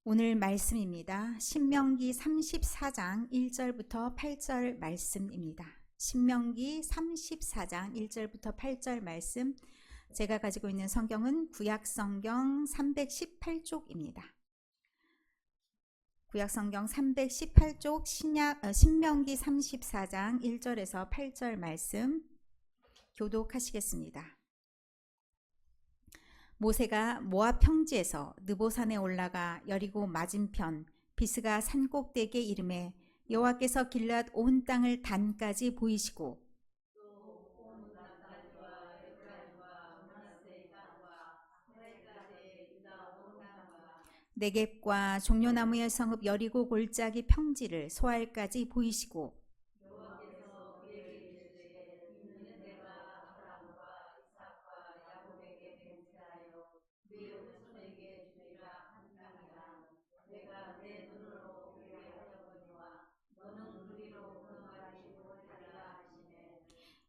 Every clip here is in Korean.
오늘 말씀입니다. 신명기 34장 1절부터 8절 말씀입니다. 신명기 34장 1절부터 8절 말씀, 제가 가지고 있는 성경은 구약성경 318쪽입니다. 구약성경 318쪽 신명기 34장 1절에서 8절 말씀 교독하시겠습니다. 모세가 모압 평지에서 느보산에 올라가 여리고 맞은편 비스가 산꼭대기에 이르매 여호와께서 길앗 온 땅을 단까지 보이시고 네겝과 종려나무의 성읍 여리고 골짜기 평지를 소알까지 보이시고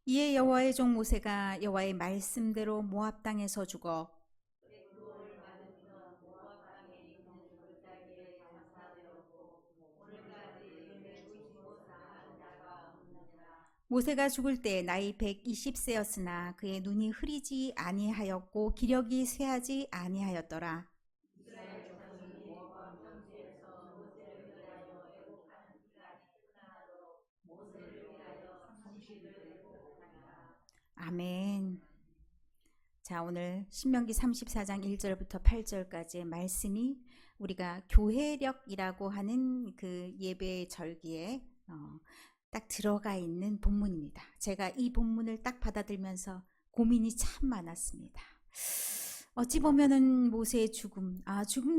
이에 여호와의 종 모세가 여호와의 말씀대로 모압 땅에서 죽어 모세가 죽을 때 나이 120세였으나 그의 눈이 흐리지 아니하였고 기력이 쇠하지 아니하였더라. 아멘. 자, 오늘 신명기 34장 1절부터 8절까지의 말씀이 우리가 교회력이라고 하는 그 예배 절기에 딱 들어가 있는 본문입니다. 제가 이 본문을 딱 받아들면서 고민이 참 많았습니다. 어찌 보면은 모세의 죽음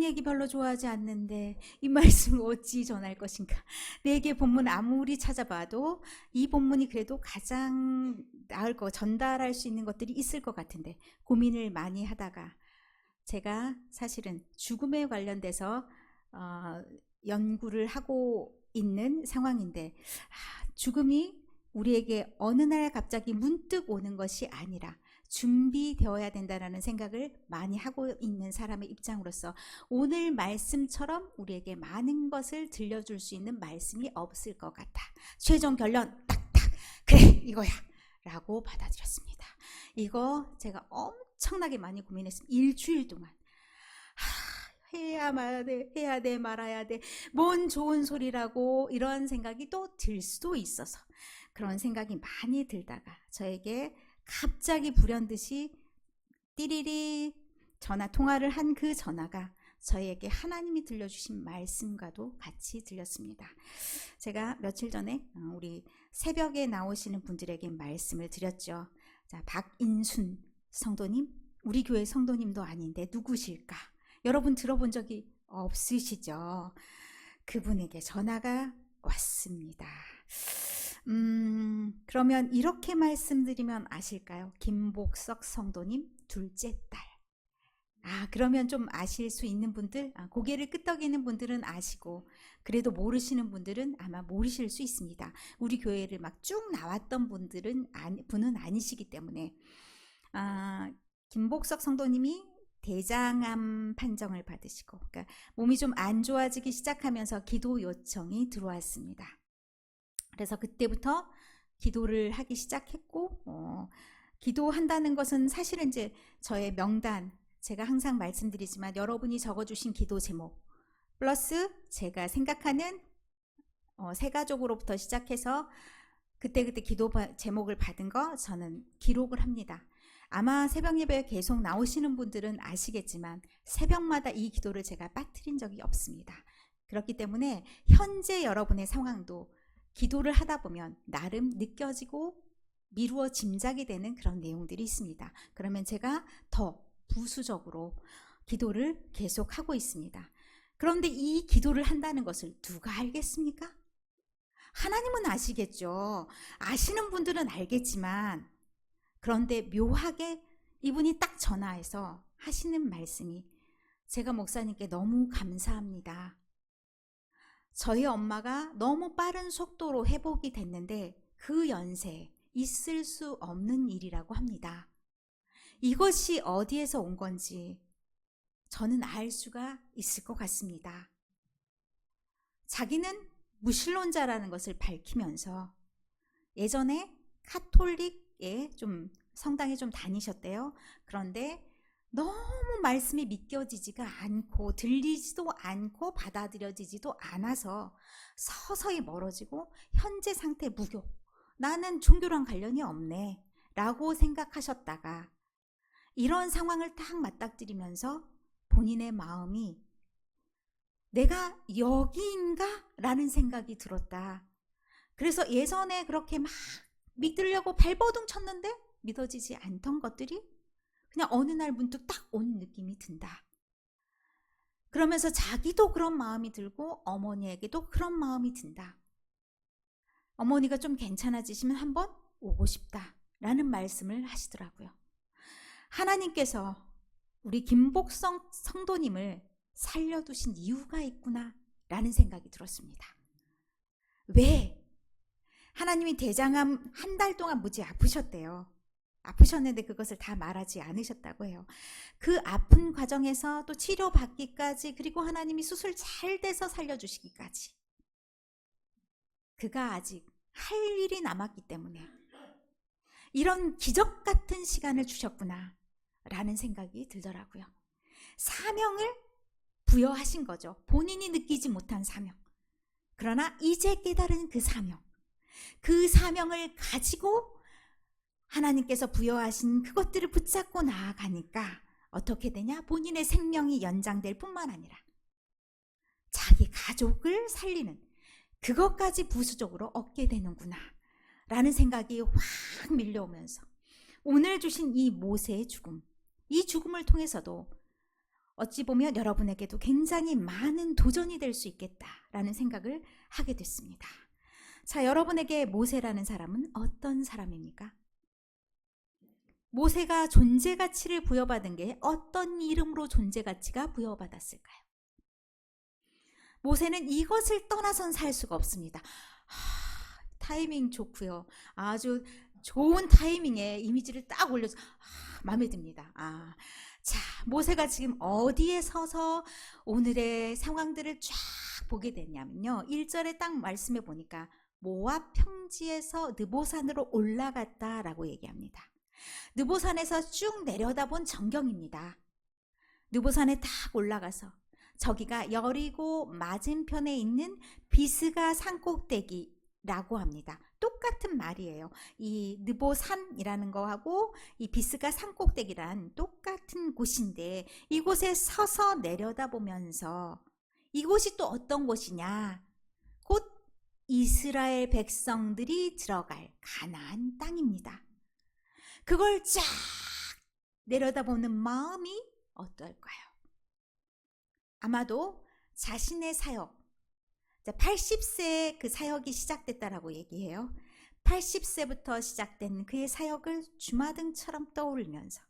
얘기 별로 좋아하지 않는데 이 말씀을 어찌 전할 것인가. 내게 본문 아무리 찾아봐도 이 본문이 그래도 가장 나을 거, 전달할 수 있는 것들이 있을 것 같은데 고민을 많이 하다가 제가 사실은 죽음에 관련돼서 연구를 하고 있는 상황인데 죽음이 우리에게 어느 날 갑자기 문득 오는 것이 아니라 준비되어야 된다는 생각을 많이 하고 있는 사람의 입장으로서 오늘 말씀처럼 우리에게 많은 것을 들려줄 수 있는 말씀이 없을 것 같아. 최종 결론 딱딱 그래 이거야 라고 받아들였습니다. 이거 제가 엄청나게 많이 고민했습니다. 일주일 동안 해야 돼 말아야 돼 뭔 좋은 소리라고 이런 생각이 또 들 수도 있어서 그런 생각이 많이 들다가 저에게 갑자기 불현듯이 띠리리 전화 통화를 한 그 전화가 저에게 하나님이 들려주신 말씀과도 같이 들렸습니다. 제가 며칠 전에 우리 새벽에 나오시는 분들에게 말씀을 드렸죠. 자, 박인순 성도님, 우리 교회 성도님도 아닌데 누구실까? 여러분 들어본 적이 없으시죠? 그분에게 전화가 왔습니다. 그러면 이렇게 말씀드리면 아실까요? 김복석 성도님 둘째 딸. 그러면 좀 아실 수 있는 분들, 고개를 끄덕이는 분들은 아시고 그래도 모르시는 분들은 아마 모르실 수 있습니다. 우리 교회를 막 쭉 나왔던 분은 아니시기 때문에 김복석 성도님이 대장암 판정을 받으시고 그러니까 몸이 좀 안 좋아지기 시작하면서 기도 요청이 들어왔습니다. 그래서 그때부터 기도를 하기 시작했고 기도한다는 것은 사실은 이제 저의 명단, 제가 항상 말씀드리지만 여러분이 적어주신 기도 제목 플러스 제가 생각하는 세가족으로부터 시작해서 그때그때 기도 제목을 받은 거 저는 기록을 합니다. 아마 새벽 예배에 계속 나오시는 분들은 아시겠지만 새벽마다 이 기도를 제가 빠뜨린 적이 없습니다. 그렇기 때문에 현재 여러분의 상황도 기도를 하다 보면 나름 느껴지고 미루어 짐작이 되는 그런 내용들이 있습니다. 그러면 제가 더 부수적으로 기도를 계속하고 있습니다. 그런데 이 기도를 한다는 것을 누가 알겠습니까? 하나님은 아시겠죠. 아시는 분들은 알겠지만 그런데 묘하게 이분이 딱 전화해서 하시는 말씀이 제가 목사님께 너무 감사합니다. 저희 엄마가 너무 빠른 속도로 회복이 됐는데 그 연세에 있을 수 없는 일이라고 합니다. 이것이 어디에서 온 건지 저는 알 수가 있을 것 같습니다. 자기는 무신론자라는 것을 밝히면서 예전에 카톨릭에 좀 성당에 좀 다니셨대요. 그런데 너무 말씀이 믿겨지지가 않고 들리지도 않고 받아들여지지도 않아서 서서히 멀어지고 현재 상태 무교, 나는 종교랑 관련이 없네 라고 생각하셨다가 이런 상황을 딱 맞닥뜨리면서 본인의 마음이 내가 여기인가? 라는 생각이 들었다. 그래서 예전에 그렇게 막 믿으려고 발버둥 쳤는데 믿어지지 않던 것들이 그냥 어느 날 문득 딱 온 느낌이 든다. 그러면서 자기도 그런 마음이 들고 어머니에게도 그런 마음이 든다. 어머니가 좀 괜찮아지시면 한번 오고 싶다 라는 말씀을 하시더라고요. 하나님께서 우리 김복성 성도님을 살려두신 이유가 있구나 라는 생각이 들었습니다. 왜? 하나님이 대장암 한 달 동안 무지 아프셨대요. 아프셨는데 그것을 다 말하지 않으셨다고 해요. 그 아픈 과정에서 또 치료받기까지, 그리고 하나님이 수술 잘 돼서 살려주시기까지 그가 아직 할 일이 남았기 때문에 이런 기적 같은 시간을 주셨구나 라는 생각이 들더라고요. 사명을 부여하신 거죠. 본인이 느끼지 못한 사명. 그러나 이제 깨달은 그 사명, 그 사명을 가지고 하나님께서 부여하신 그것들을 붙잡고 나아가니까 어떻게 되냐? 본인의 생명이 연장될 뿐만 아니라 자기 가족을 살리는 그것까지 부수적으로 얻게 되는구나 라는 생각이 확 밀려오면서 오늘 주신 이 모세의 죽음, 이 죽음을 통해서도 어찌 보면 여러분에게도 굉장히 많은 도전이 될 수 있겠다라는 생각을 하게 됐습니다. 자, 여러분에게 모세라는 사람은 어떤 사람입니까? 모세가 존재 가치를 부여받은 게 어떤 이름으로 존재 가치가 부여받았을까요? 모세는 이것을 떠나선 살 수가 없습니다. 타이밍 좋고요. 아주 좋은 타이밍에 이미지를 딱 올려서 마음에 듭니다. 자, 모세가 지금 어디에 서서 오늘의 상황들을 쫙 보게 됐냐면요. 1절에 딱 말씀해 보니까 모압 평지에서 느보산으로 올라갔다라고 얘기합니다. 느보산에서 쭉 내려다본 전경입니다. 느보산에 딱 올라가서 저기가 여리고 맞은편에 있는 비스가 산꼭대기라고 합니다. 똑같은 말이에요. 이 느보산이라는 거하고 이 비스가 산꼭대기란 똑같은 곳인데 이곳에 서서 내려다보면서 이곳이 또 어떤 곳이냐? 곧 이스라엘 백성들이 들어갈 가나안 땅입니다. 그걸 쫙 내려다보는 마음이 어떨까요? 아마도 자신의 사역, 80세에 그 사역이 시작됐다라고 얘기해요. 80세부터 시작된 그의 사역을 주마등처럼 떠올리면서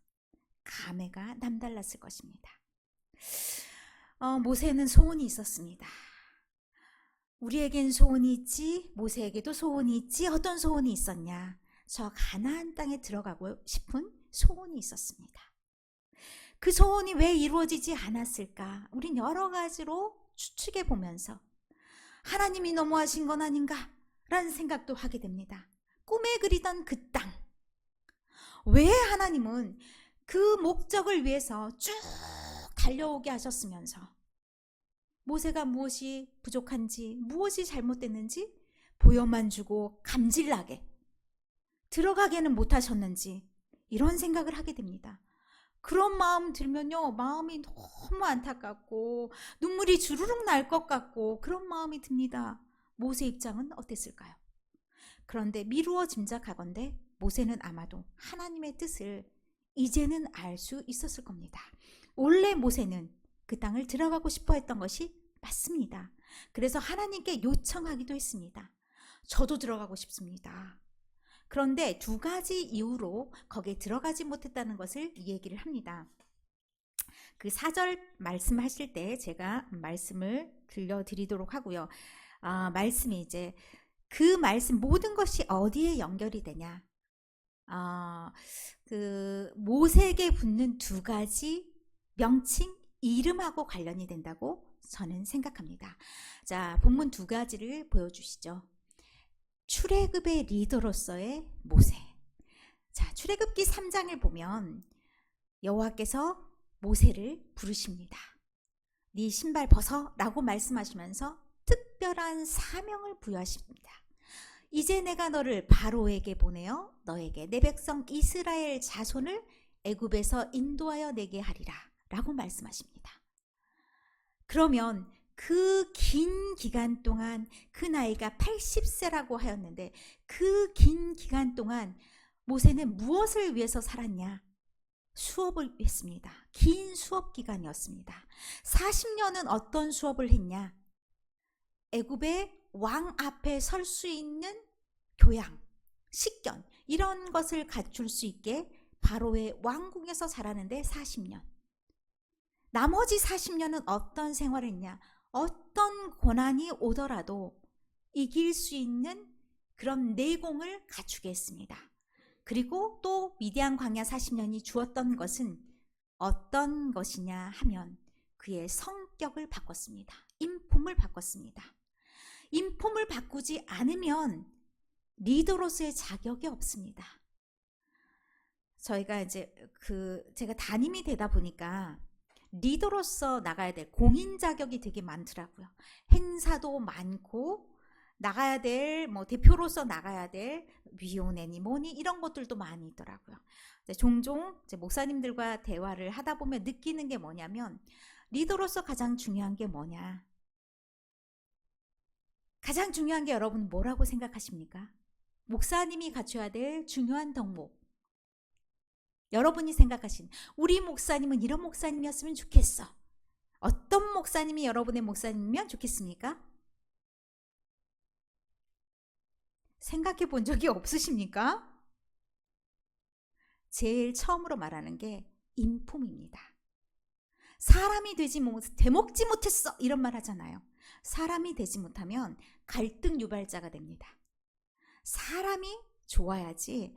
감회가 남달랐을 것입니다. 모세는 소원이 있었습니다. 우리에겐 소원이 있지, 모세에게도 소원이 있지. 어떤 소원이 있었냐? 저 가나안 땅에 들어가고 싶은 소원이 있었습니다. 그 소원이 왜 이루어지지 않았을까? 우린 여러 가지로 추측해 보면서 하나님이 너무하신 건 아닌가? 라는 생각도 하게 됩니다. 꿈에 그리던 그 땅. 왜 하나님은 그 목적을 위해서 쭉 달려오게 하셨으면서 모세가 무엇이 부족한지, 무엇이 잘못됐는지 보여만 주고 감질나게 들어가게는 못하셨는지 이런 생각을 하게 됩니다. 그런 마음 들면요, 마음이 너무 안타깝고 눈물이 주르륵 날 것 같고 그런 마음이 듭니다. 모세 입장은 어땠을까요? 그런데 미루어 짐작하건대 모세는 아마도 하나님의 뜻을 이제는 알 수 있었을 겁니다. 원래 모세는 그 땅을 들어가고 싶어 했던 것이 맞습니다. 그래서 하나님께 요청하기도 했습니다. 저도 들어가고 싶습니다. 그런데 두 가지 이유로 거기에 들어가지 못했다는 것을 얘기를 합니다. 그 4절 말씀하실 때 제가 말씀을 들려드리도록 하고요. 말씀이 이제 그 말씀 모든 것이 어디에 연결이 되냐? 그 모세에게 붙는 두 가지 명칭 이름하고 관련이 된다고 저는 생각합니다. 자, 본문 두 가지를 보여주시죠. 출애굽의 리더로서의 모세. 자, 출애굽기 3장을 보면 여호와께서 모세를 부르십니다. 네 신발 벗어 라고 말씀하시면서 특별한 사명을 부여하십니다. 이제 내가 너를 바로에게 보내어 너에게 내 백성 이스라엘 자손을 애굽에서 인도하여 내게 하리라 라고 말씀하십니다. 그러면 그 긴 기간 동안, 그 나이가 80세라고 하였는데 그 긴 기간 동안 모세는 무엇을 위해서 살았냐? 수업을 했습니다. 긴 수업 기간이었습니다. 40년은 어떤 수업을 했냐? 애굽의 왕 앞에 설 수 있는 교양, 식견 이런 것을 갖출 수 있게 바로의 왕궁에서 자라는데 40년. 나머지 40년은 어떤 생활을 했냐? 어떤 고난이 오더라도 이길 수 있는 그런 내공을 갖추게 했습니다. 그리고 또 미디안 광야 40년이 주었던 것은 어떤 것이냐 하면 그의 성격을 바꿨습니다. 인품을 바꿨습니다. 인품을 바꾸지 않으면 리더로서의 자격이 없습니다. 저희가 이제 제가 담임이 되다 보니까 리더로서 나가야 될 공인 자격이 되게 많더라고요. 행사도 많고 나가야 될 대표로서 나가야 될 위원회니 뭐니 이런 것들도 많이 있더라고요. 종종 이제 목사님들과 대화를 하다 보면 느끼는 게 뭐냐면 리더로서 가장 중요한 게 뭐냐? 가장 중요한 게 여러분 뭐라고 생각하십니까? 목사님이 갖춰야 될 중요한 덕목. 여러분이 생각하신 우리 목사님은 이런 목사님이었으면 좋겠어. 어떤 목사님이 여러분의 목사님이면 좋겠습니까? 생각해 본 적이 없으십니까? 제일 처음으로 말하는 게 인품입니다. 사람이 되먹지 못했어 이런 말 하잖아요. 사람이 되지 못하면 갈등 유발자가 됩니다. 사람이 좋아야지.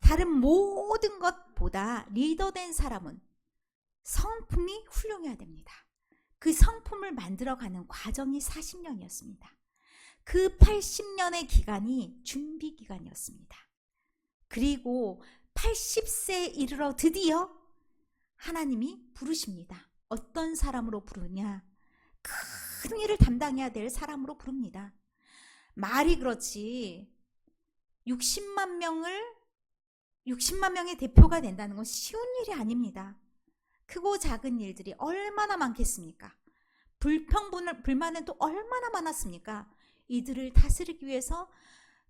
다른 모든 것보다 리더된 사람은 성품이 훌륭해야 됩니다. 그 성품을 만들어가는 과정이 40년이었습니다. 그 80년의 기간이 준비 기간이었습니다. 그리고 80세에 이르러 드디어 하나님이 부르십니다. 어떤 사람으로 부르냐? 큰 일을 담당해야 될 사람으로 부릅니다. 말이 그렇지 60만 명의 대표가 된다는 건 쉬운 일이 아닙니다. 크고 작은 일들이 얼마나 많겠습니까? 불만은 또 얼마나 많았습니까? 이들을 다스리기 위해서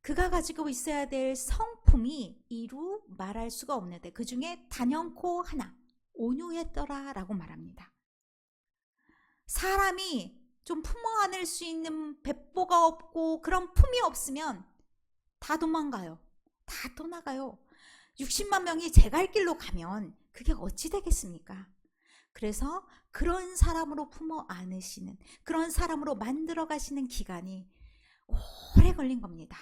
그가 가지고 있어야 될 성품이 이루 말할 수가 없는데 그 중에 단연코 하나, 온유했더라 라고 말합니다. 사람이 좀 품어 안을 수 있는 배포가 없고 그런 품이 없으면 다 도망가요. 다 떠나가요. 60만 명이 제 갈 길로 가면 그게 어찌 되겠습니까? 그래서 그런 사람으로 품어 안으시는, 그런 사람으로 만들어 가시는 기간이 오래 걸린 겁니다.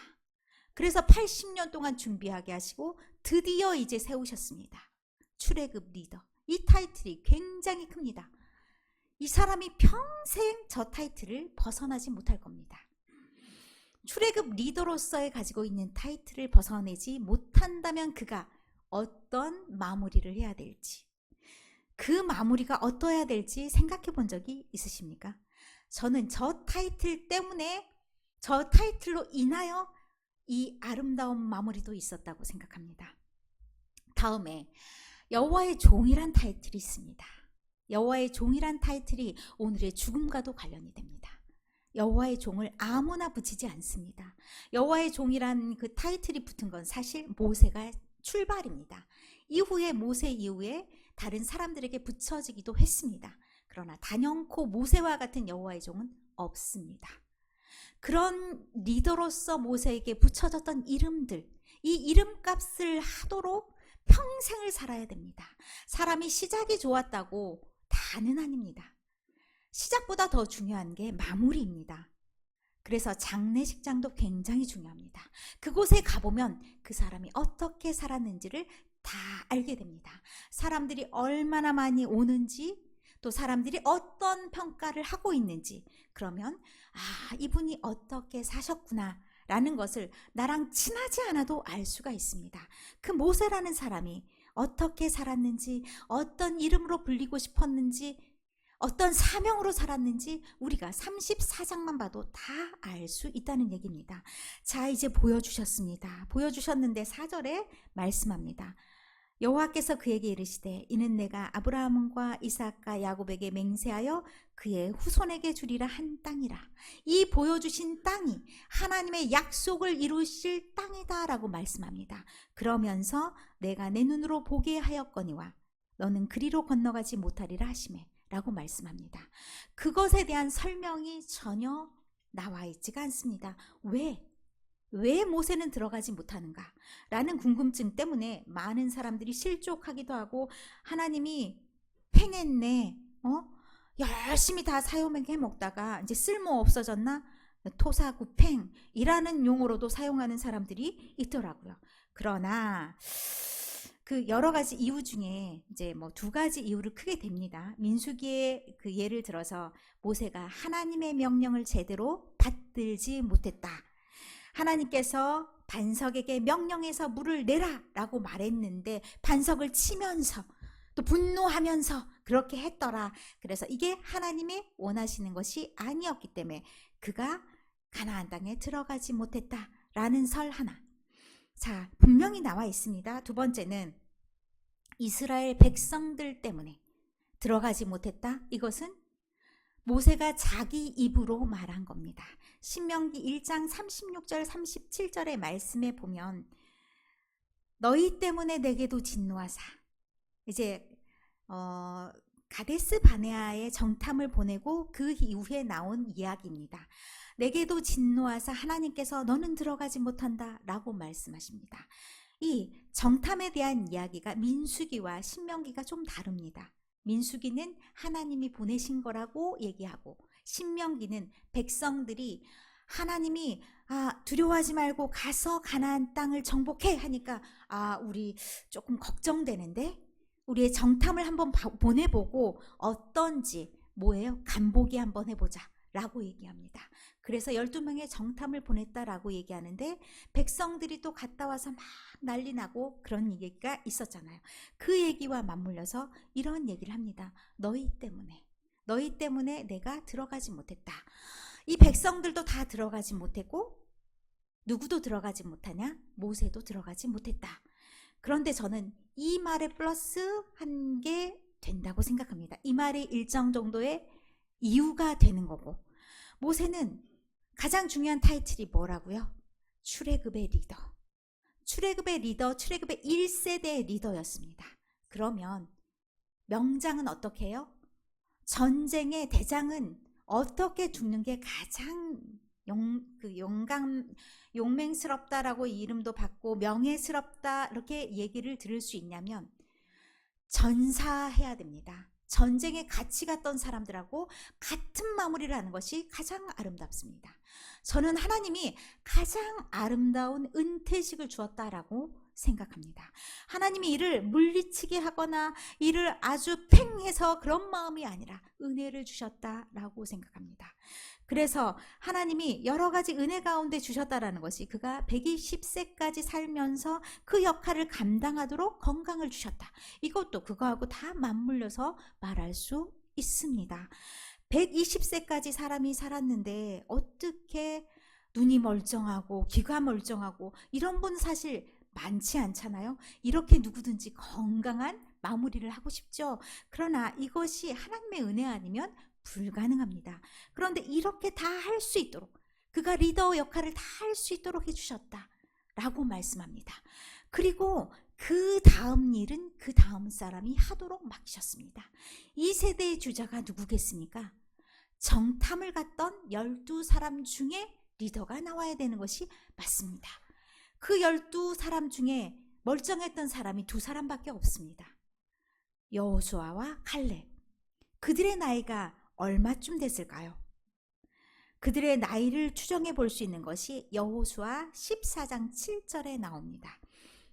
그래서 80년 동안 준비하게 하시고 드디어 이제 세우셨습니다. 출애굽 리더. 이 타이틀이 굉장히 큽니다. 이 사람이 평생 저 타이틀을 벗어나지 못할 겁니다. 출애굽 리더로서의 가지고 있는 타이틀을 벗어내지 못한다면 그가 어떤 마무리를 해야 될지, 그 마무리가 어떠해야 될지 생각해 본 적이 있으십니까? 저는 저 타이틀 때문에, 저 타이틀로 인하여 이 아름다운 마무리도 있었다고 생각합니다. 다음에 여호와의 종이란 타이틀이 있습니다. 여호와의 종이란 타이틀이 오늘의 죽음과도 관련이 됩니다. 여호와의 종을 아무나 붙이지 않습니다. 여호와의 종이란 그 타이틀이 붙은 건 사실 모세가 출발입니다. 이후에 모세 이후에 다른 사람들에게 붙여지기도 했습니다. 그러나 단연코 모세와 같은 여호와의 종은 없습니다. 그런 리더로서 모세에게 붙여졌던 이름들, 이 이름값을 하도록 평생을 살아야 됩니다. 사람이 시작이 좋았다고 다는 아닙니다. 시작보다 더 중요한 게 마무리입니다. 그래서 장례식장도 굉장히 중요합니다. 그곳에 가보면 그 사람이 어떻게 살았는지를 다 알게 됩니다. 사람들이 얼마나 많이 오는지, 또 사람들이 어떤 평가를 하고 있는지, 그러면 이분이 어떻게 사셨구나 라는 것을 나랑 친하지 않아도 알 수가 있습니다. 그 모세라는 사람이 어떻게 살았는지, 어떤 이름으로 불리고 싶었는지, 어떤 사명으로 살았는지 우리가 34장만 봐도 다 알 수 있다는 얘기입니다. 자, 이제 보여주셨습니다. 보여주셨는데 4절에 말씀합니다. 여호와께서 그에게 이르시되 이는 내가 아브라함과 이삭과 야곱에게 맹세하여 그의 후손에게 주리라 한 땅이라. 이 보여주신 땅이 하나님의 약속을 이루실 땅이다 라고 말씀합니다. 그러면서 내가 내 눈으로 보게 하였거니와 너는 그리로 건너가지 못하리라 하시매 라고 말씀합니다. 그것에 대한 설명이 전혀 나와 있지가 않습니다. 왜 모세는 들어가지 못하는가? 라는 궁금증 때문에 많은 사람들이 실족하기도 하고, 하나님이 팽했네, 열심히 다 사용해 먹다가 이제 쓸모 없어졌나? 토사구팽이라는 용어로도 사용하는 사람들이 있더라고요. 그러나 그 여러 가지 이유 중에 이제 뭐 2가지 이유를 크게 댑니다. 민수기의 그 예를 들어서 모세가 하나님의 명령을 제대로 받들지 못했다. 하나님께서 반석에게 명령해서 물을 내라 라고 말했는데 반석을 치면서 또 분노하면서 그렇게 했더라. 그래서 이게 하나님이 원하시는 것이 아니었기 때문에 그가 가나안 땅에 들어가지 못했다라는 설 하나. 자, 분명히 나와 있습니다. 2번째는 이스라엘 백성들 때문에 들어가지 못했다. 이것은 모세가 자기 입으로 말한 겁니다. 신명기 1장 36절 37절의 말씀에 보면 너희 때문에 내게도 진노하사, 이제 가데스 바네아에 정탐을 보내고 그 이후에 나온 이야기입니다. 내게도 진노하사 하나님께서 너는 들어가지 못한다 라고 말씀하십니다. 이 정탐에 대한 이야기가 민수기와 신명기가 좀 다릅니다. 민수기는 하나님이 보내신 거라고 얘기하고, 신명기는 백성들이 하나님이 두려워하지 말고 가서 가나안 땅을 정복해 하니까 우리 조금 걱정되는데 우리의 정탐을 한번 보내보고 어떤지 뭐예요? 간보기 한번 해보자 라고 얘기합니다. 그래서 12명의 정탐을 보냈다라고 얘기하는데 백성들이 또 갔다 와서 막 난리 나고 그런 얘기가 있었잖아요. 그 얘기와 맞물려서 이런 얘기를 합니다. 너희 때문에 내가 들어가지 못했다. 이 백성들도 다 들어가지 못했고 누구도 들어가지 못하냐? 모세도 들어가지 못했다. 그런데 저는 이 말에 플러스 한 게 된다고 생각합니다. 이 말이 일정 정도의 이유가 되는 거고, 모세는 가장 중요한 타이틀이 뭐라고요? 출애굽의 리더. 출애굽의 1세대 리더였습니다. 그러면 명장은 어떻게 해요? 전쟁의 대장은 어떻게 죽는 게 가장 용맹스럽다라고 이름도 받고 명예스럽다 이렇게 얘기를 들을 수 있냐면 전사해야 됩니다. 전쟁에 같이 갔던 사람들하고 같은 마무리를 하는 것이 가장 아름답습니다. 저는 하나님이 가장 아름다운 은퇴식을 주었다라고 생각합니다. 하나님이 이를 물리치게 하거나 이를 아주 팽해서 그런 마음이 아니라 은혜를 주셨다라고 생각합니다. 그래서 하나님이 여러 가지 은혜 가운데 주셨다라는 것이 그가 120세까지 살면서 그 역할을 감당하도록 건강을 주셨다. 이것도 그거하고 다 맞물려서 말할 수 있습니다. 120세까지 사람이 살았는데 어떻게 눈이 멀쩡하고 귀가 멀쩡하고 이런 분 사실 많지 않잖아요. 이렇게 누구든지 건강한 마무리를 하고 싶죠. 그러나 이것이 하나님의 은혜 아니면 불가능합니다. 그런데 이렇게 다 할 수 있도록 그가 리더 역할을 다 할 수 있도록 해주셨다 라고 말씀합니다. 그리고 그 다음 일은 그 다음 사람이 하도록 맡기셨습니다. 이 세대의 주자가 누구겠습니까? 정탐을 갔던 12사람 중에 리더가 나와야 되는 것이 맞습니다. 그 12사람 중에 멀쩡했던 사람이 2사람밖에 없습니다. 여호수아와 칼렙. 그들의 나이가 얼마쯤 됐을까요? 그들의 나이를 추정해 볼 수 있는 것이 여호수아 14장 7절에 나옵니다.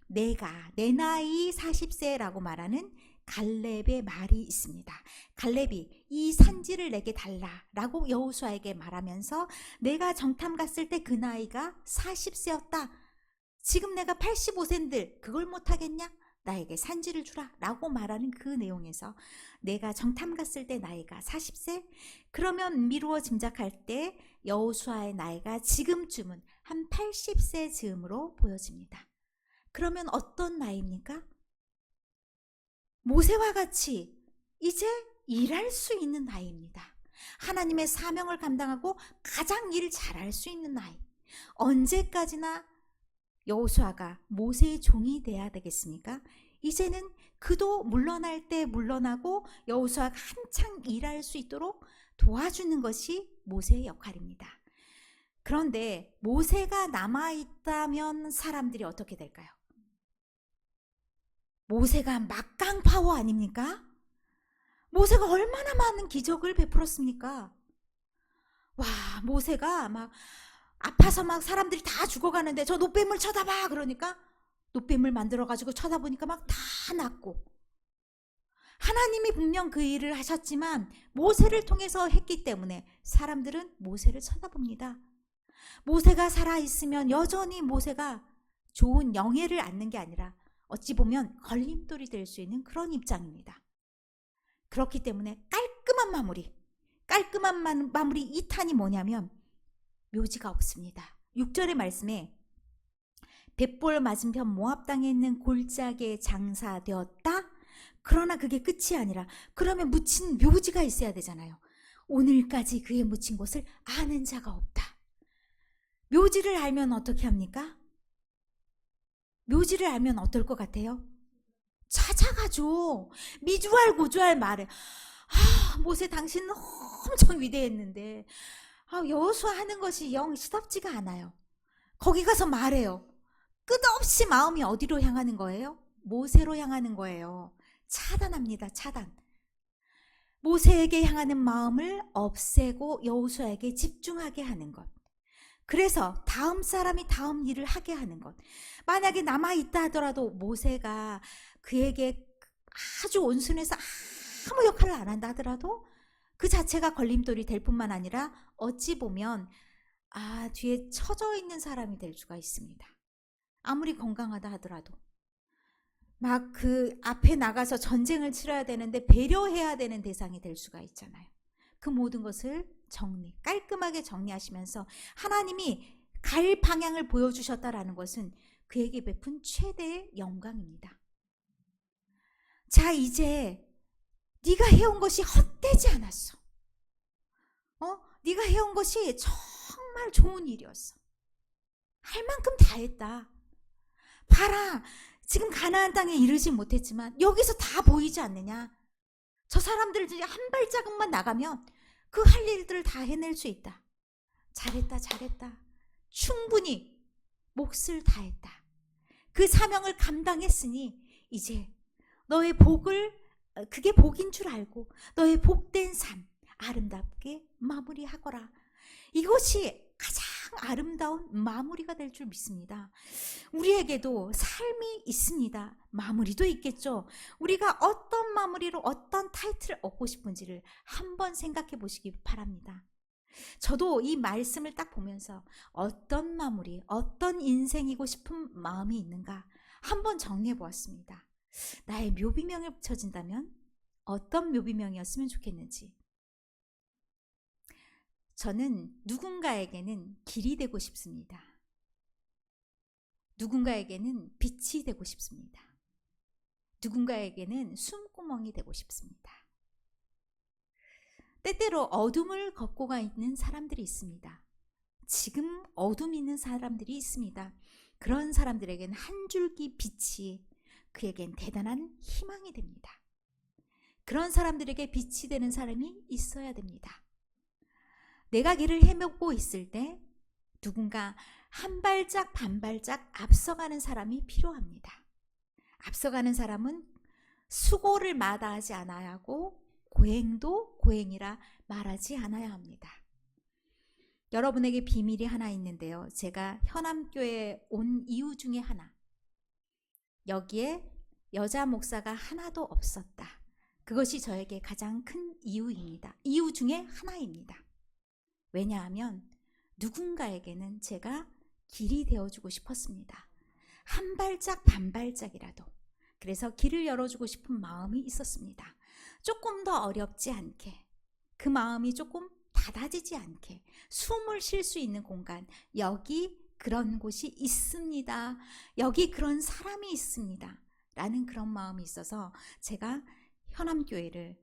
내가 내 나이 40세라고 말하는 갈렙의 말이 있습니다. 갈렙이 이 산지를 내게 달라라고 여호수아에게 말하면서 내가 정탐 갔을 때 그 나이가 40세였다. 지금 내가 85세인들 그걸 못하겠냐? 나에게 산지를 주라 라고 말하는 그 내용에서 내가 정탐 갔을 때 나이가 40세? 그러면 미루어 짐작할 때 여호수아의 나이가 지금쯤은 한 80세 즈음으로 보여집니다. 그러면 어떤 나이입니까? 모세와 같이 이제 일할 수 있는 나이입니다. 하나님의 사명을 감당하고 가장 일 잘할 수 있는 나이. 언제까지나 여호수아가 모세의 종이 돼야 되겠습니까? 이제는 그도 물러날 때 물러나고 여호수아가 한창 일할 수 있도록 도와주는 것이 모세의 역할입니다. 그런데 모세가 남아있다면 사람들이 어떻게 될까요? 모세가 막강 파워 아닙니까? 모세가 얼마나 많은 기적을 베풀었습니까? 와, 모세가 막 아파서 막 사람들이 다 죽어가는데 저 노뱀을 쳐다봐 그러니까 노뱀을 만들어가지고 쳐다보니까 막 다 낫고, 하나님이 분명 그 일을 하셨지만 모세를 통해서 했기 때문에 사람들은 모세를 쳐다봅니다. 모세가 살아있으면 여전히 모세가 좋은 영예를 얻는 게 아니라 어찌 보면 걸림돌이 될 수 있는 그런 입장입니다. 그렇기 때문에 깔끔한 마무리 2탄이 뭐냐면 묘지가 없습니다. 6절의 말씀에 벳볼 맞은편 모압 땅에 있는 골짜기에 장사되었다. 그러나 그게 끝이 아니라 그러면 묻힌 묘지가 있어야 되잖아요. 오늘까지 그의 묻힌 곳을 아는 자가 없다. 묘지를 알면 어떻게 합니까? 묘지를 알면 어떨 것 같아요? 찾아가죠. 미주알 고주알 말해. 모세 당신은 엄청 위대했는데 여호수아 하는 것이 영 시덥지가 않아요. 거기 가서 말해요. 끝없이 마음이 어디로 향하는 거예요? 모세로 향하는 거예요. 차단합니다. 차단. 모세에게 향하는 마음을 없애고 여호수아에게 집중하게 하는 것. 그래서 다음 사람이 다음 일을 하게 하는 것. 만약에 남아있다 하더라도 모세가 그에게 아주 온순해서 아무 역할을 안 한다 하더라도 그 자체가 걸림돌이 될 뿐만 아니라 어찌 보면 뒤에 처져 있는 사람이 될 수가 있습니다. 아무리 건강하다 하더라도 막 그 앞에 나가서 전쟁을 치러야 되는데 배려해야 되는 대상이 될 수가 있잖아요. 그 모든 것을 깔끔하게 정리하시면서 하나님이 갈 방향을 보여주셨다라는 것은 그에게 베푼 최대의 영광입니다. 자, 이제 네가 해온 것이 헛되지 않았어. 네가 해온 것이 정말 좋은 일이었어. 할 만큼 다 했다. 봐라, 지금 가나안 땅에 이르지 못했지만 여기서 다 보이지 않느냐. 저 사람들 이제 한 발자국만 나가면 그 할 일들을 다 해낼 수 있다. 잘했다. 충분히 몫을 다했다. 그 사명을 감당했으니 이제 너의 복을, 그게 복인 줄 알고 너의 복된 삶 아름답게 마무리하거라. 이것이 가장 아름다운 마무리가 될 줄 믿습니다. 우리에게도 삶이 있습니다. 마무리도 있겠죠. 우리가 어떤 마무리로 어떤 타이틀을 얻고 싶은지를 한번 생각해 보시기 바랍니다. 저도 이 말씀을 딱 보면서 어떤 마무리, 어떤 인생이고 싶은 마음이 있는가 한번 정리해 보았습니다. 나의 묘비명을 붙여진다면 어떤 묘비명이었으면 좋겠는지. 저는 누군가에게는 길이 되고 싶습니다. 누군가에게는 빛이 되고 싶습니다. 누군가에게는 숨구멍이 되고 싶습니다. 때때로 어둠을 걷고 가 있는 사람들이 있습니다. 지금 어둠이 있는 사람들이 있습니다. 그런 사람들에게는 한 줄기 빛이 그에겐 대단한 희망이 됩니다. 그런 사람들에게 빛이 되는 사람이 있어야 됩니다. 내가 길을 헤매고 있을 때 누군가 한 발짝 반 발짝 앞서가는 사람이 필요합니다. 앞서가는 사람은 수고를 마다하지 않아야 하고 고행도 고행이라 말하지 않아야 합니다. 여러분에게 비밀이 하나 있는데요. 제가 현암교회에 온 이유 중에 하나, 여기에 여자 목사가 하나도 없었다. 그것이 저에게 가장 큰 이유입니다. 이유 중에 하나입니다. 왜냐하면 누군가에게는 제가 길이 되어주고 싶었습니다. 한 발짝 반 발짝이라도. 그래서 길을 열어주고 싶은 마음이 있었습니다. 조금 더 어렵지 않게, 그 마음이 조금 닫아지지 않게 숨을 쉴 수 있는 공간, 여기 그런 곳이 있습니다. 여기 그런 사람이 있습니다. 라는 그런 마음이 있어서 제가 현암교회를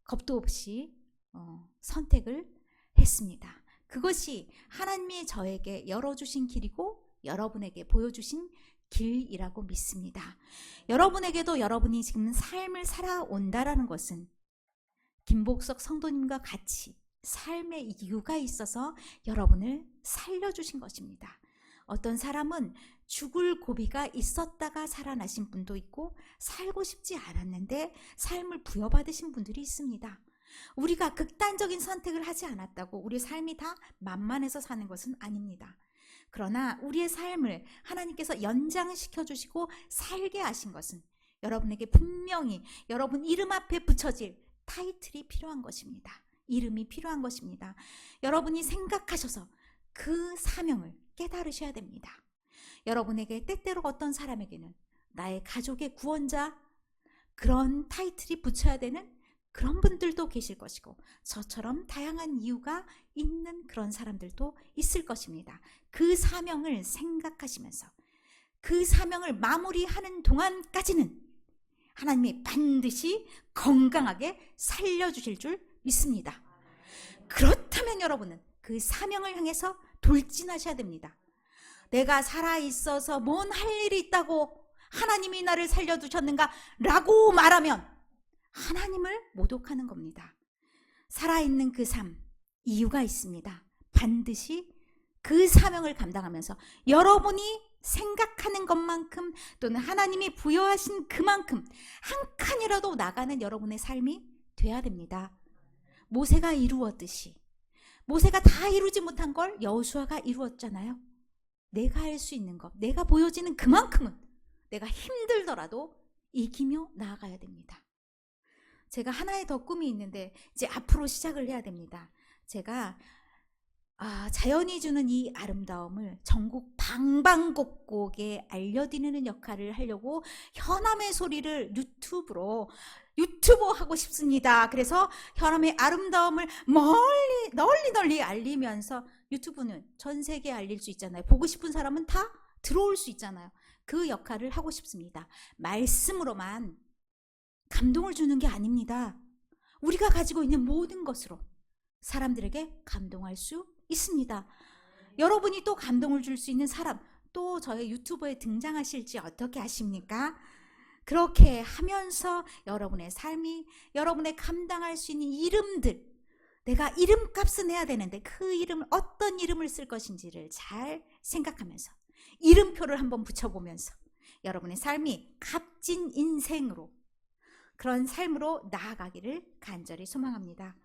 겁도 없이 선택을 했습니다. 그것이 하나님이 저에게 열어주신 길이고 여러분에게 보여주신 길이라고 믿습니다. 여러분에게도 여러분이 지금 삶을 살아온다라는 것은 김복석 성도님과 같이 삶의 이유가 있어서 여러분을 살려주신 것입니다. 어떤 사람은 죽을 고비가 있었다가 살아나신 분도 있고 살고 싶지 않았는데 삶을 부여받으신 분들이 있습니다. 우리가 극단적인 선택을 하지 않았다고 우리 삶이 다 만만해서 사는 것은 아닙니다. 그러나 우리의 삶을 하나님께서 연장시켜 주시고 살게 하신 것은 여러분에게 분명히 여러분 이름 앞에 붙여질 타이틀이 필요한 것입니다. 이름이 필요한 것입니다. 여러분이 생각하셔서 그 사명을 깨달으셔야 됩니다. 여러분에게 때때로 어떤 사람에게는 나의 가족의 구원자 그런 타이틀이 붙여야 되는 그런 분들도 계실 것이고 저처럼 다양한 이유가 있는 그런 사람들도 있을 것입니다. 그 사명을 생각하시면서 그 사명을 마무리하는 동안까지는 하나님이 반드시 건강하게 살려주실 줄 믿습니다. 그렇다면 여러분은 그 사명을 향해서 돌진하셔야 됩니다. 내가 살아있어서 뭔 할 일이 있다고 하나님이 나를 살려두셨는가 라고 말하면 하나님을 모독하는 겁니다. 살아있는 그 삶, 이유가 있습니다. 반드시 그 사명을 감당하면서 여러분이 생각하는 것만큼 또는 하나님이 부여하신 그만큼 한 칸이라도 나가는 여러분의 삶이 돼야 됩니다. 모세가 이루었듯이 모세가 다 이루지 못한 걸 여호수아가 이루었잖아요. 내가 할 수 있는 것, 내가 보여지는 그만큼은 내가 힘들더라도 이기며 나아가야 됩니다. 제가 하나의 더 꿈이 있는데 이제 앞으로 시작을 해야 됩니다. 제가 자연이 주는 이 아름다움을 전국 방방곡곡에 알려드리는 역할을 하려고 현암의 소리를 유튜버 하고 싶습니다. 그래서 현암의 아름다움을 널리 알리면서 유튜브는 전 세계에 알릴 수 있잖아요. 보고 싶은 사람은 다 들어올 수 있잖아요. 그 역할을 하고 싶습니다. 말씀으로만 감동을 주는 게 아닙니다. 우리가 가지고 있는 모든 것으로 사람들에게 감동할 수 있습니다. 여러분이 또 감동을 줄 수 있는 사람, 또 저의 유튜브에 등장하실지 어떻게 아십니까? 그렇게 하면서 여러분의 삶이, 여러분의 감당할 수 있는 이름들, 내가 이름값은 해야 되는데 그 이름을 어떤 이름을 쓸 것인지를 잘 생각하면서 이름표를 한번 붙여보면서 여러분의 삶이 값진 인생으로 그런 삶으로 나아가기를 간절히 소망합니다.